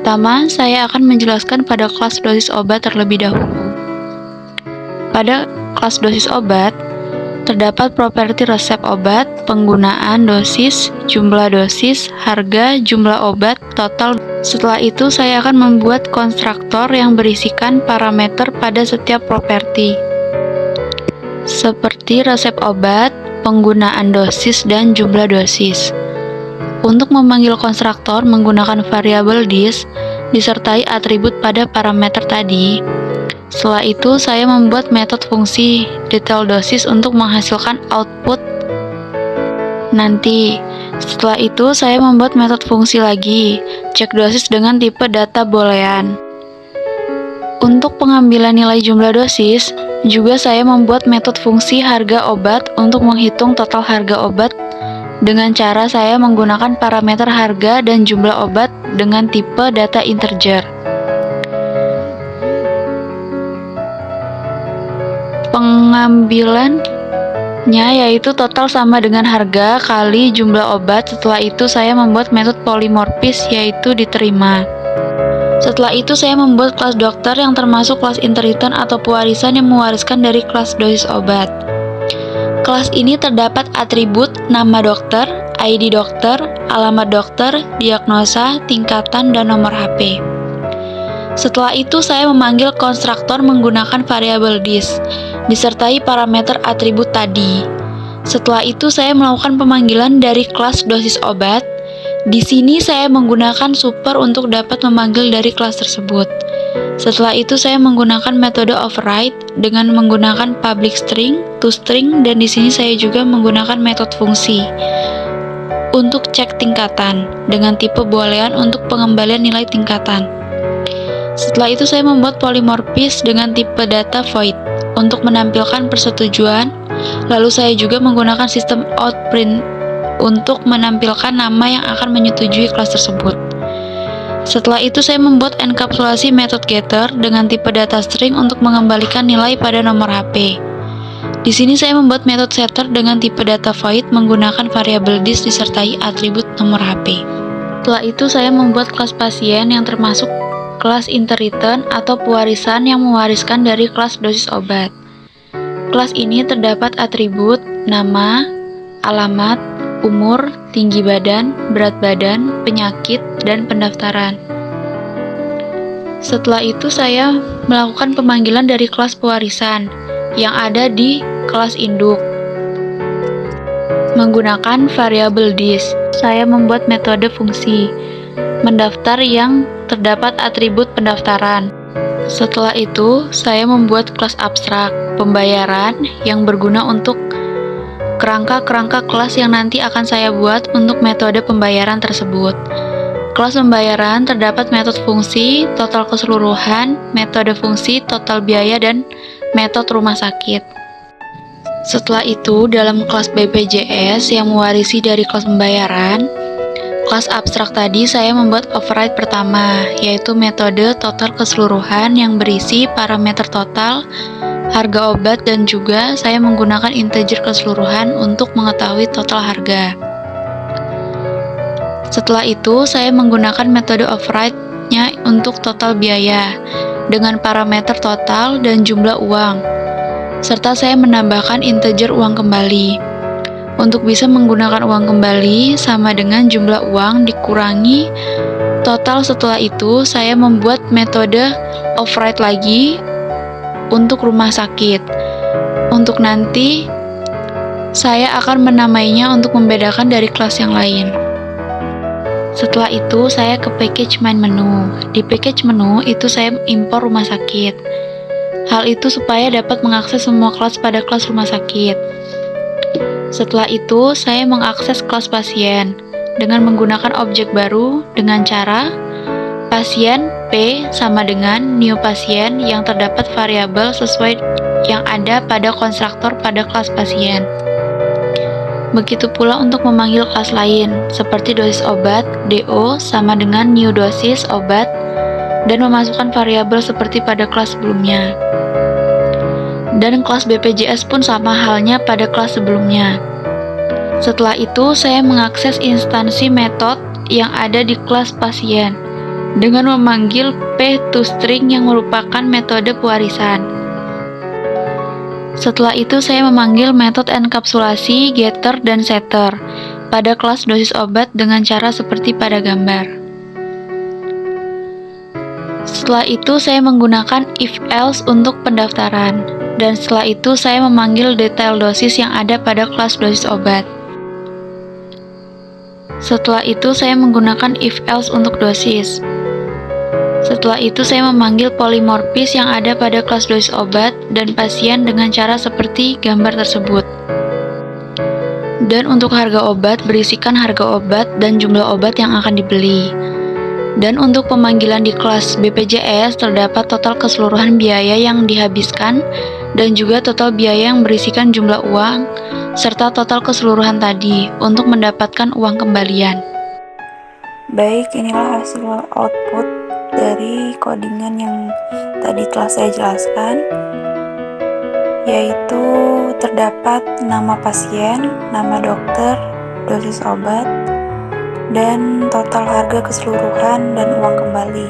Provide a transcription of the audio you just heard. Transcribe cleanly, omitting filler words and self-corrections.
Pertama, saya akan menjelaskan pada kelas dosis obat terlebih dahulu. Pada kelas dosis obat, terdapat properti resep obat, penggunaan dosis, jumlah dosis, harga, jumlah obat, total. Setelah itu, saya akan membuat konstruktor yang berisikan parameter pada setiap properti, seperti resep obat, penggunaan dosis, dan jumlah dosis. Untuk memanggil konstruktor menggunakan variabel this, disertai atribut pada parameter tadi. Setelah itu, saya membuat metode fungsi detail dosis untuk menghasilkan output nanti. Setelah itu, saya membuat metode fungsi lagi, cek dosis dengan tipe data boolean. Untuk pengambilan nilai jumlah dosis, juga saya membuat metode fungsi harga obat untuk menghitung total harga obat dengan cara saya menggunakan parameter harga dan jumlah obat dengan tipe data integer. Pengambilannya yaitu total sama dengan harga kali jumlah obat. Setelah itu saya membuat metode polimorfis yaitu diterima. Setelah itu saya membuat kelas dokter yang termasuk kelas inheritan atau pewarisan yang mewariskan dari kelas dosis obat. Kelas ini terdapat atribut nama dokter, ID dokter, alamat dokter, diagnosa, tingkatan, dan nomor HP. Setelah itu saya memanggil konstruktor menggunakan variabel this, disertai parameter atribut tadi. Setelah itu saya melakukan pemanggilan dari kelas dosis obat. Di sini saya menggunakan super untuk dapat memanggil dari kelas tersebut. Setelah itu saya menggunakan metode override dengan menggunakan public string, toString, dan di sini saya juga menggunakan metode fungsi untuk cek tingkatan dengan tipe boolean untuk pengembalian nilai tingkatan. Setelah itu saya membuat polimorfis dengan tipe data void untuk menampilkan persetujuan. Lalu saya juga menggunakan sistem outPrint untuk menampilkan nama yang akan menyetujui kelas tersebut. Setelah itu saya membuat enkapsulasi metode getter dengan tipe data string untuk mengembalikan nilai pada nomor HP. Di sini saya membuat metode setter dengan tipe data void menggunakan variabel this disertai atribut nomor HP. Setelah itu saya membuat kelas pasien yang termasuk kelas inheritan atau pewarisan yang mewariskan dari kelas dosis obat. Kelas ini terdapat atribut nama, alamat, umur, tinggi badan, berat badan, penyakit, dan pendaftaran. Setelah itu saya melakukan pemanggilan dari kelas pewarisan yang ada di kelas induk. Menggunakan variabel this, saya membuat metode fungsi mendaftar yang terdapat atribut pendaftaran. Setelah itu, saya membuat kelas abstrak pembayaran yang berguna untuk kerangka-kerangka kelas yang nanti akan saya buat untuk metode pembayaran tersebut. Kelas pembayaran terdapat metode fungsi total keseluruhan, metode fungsi total biaya, dan metode rumah sakit. Setelah itu, dalam kelas BPJS yang mewarisi dari kelas pembayaran, kelas abstrak tadi saya membuat override pertama, yaitu metode total keseluruhan yang berisi parameter total, harga obat, dan juga saya menggunakan integer keseluruhan untuk mengetahui total harga. Setelah itu, saya menggunakan metode override-nya untuk total biaya dengan parameter total dan jumlah uang, serta saya menambahkan integer uang kembali. Untuk bisa menggunakan uang kembali sama dengan jumlah uang dikurangi total. Setelah itu, saya membuat metode override lagi untuk rumah sakit. Untuk nanti, saya akan menamainya untuk membedakan dari kelas yang lain. Setelah itu, saya ke package main menu. Di package menu itu saya impor rumah sakit. Hal itu supaya dapat mengakses semua kelas pada kelas rumah sakit. Setelah itu, saya mengakses kelas pasien dengan menggunakan objek baru dengan cara pasien P sama dengan new pasien yang terdapat variabel sesuai yang ada pada konstruktor pada kelas pasien. Begitu pula untuk memanggil kelas lain, seperti dosis obat, DO sama dengan new dosis obat, dan memasukkan variabel seperti pada kelas sebelumnya. Dan kelas BPJS pun sama halnya pada kelas sebelumnya. Setelah itu, saya mengakses instansi metode yang ada di kelas pasien dengan memanggil P2String yang merupakan metode pewarisan. Setelah itu saya memanggil metode enkapsulasi, getter, dan setter pada kelas dosis obat dengan cara seperti pada gambar. Setelah itu saya menggunakan if-else untuk pendaftaran, dan setelah itu saya memanggil detail dosis yang ada pada kelas dosis obat. Setelah itu saya menggunakan if-else untuk dosis. Setelah itu saya memanggil polimorfis yang ada pada kelas dosis obat dan pasien dengan cara seperti gambar tersebut. Dan untuk harga obat berisikan harga obat dan jumlah obat yang akan dibeli. Dan untuk pemanggilan di kelas BPJS terdapat total keseluruhan biaya yang dihabiskan dan juga total biaya yang berisikan jumlah uang serta total keseluruhan tadi untuk mendapatkan uang kembalian. Baik, inilah hasil output dari codingan yang tadi telah saya jelaskan, yaitu terdapat nama pasien, nama dokter, dosis obat, dan total harga keseluruhan dan uang kembali.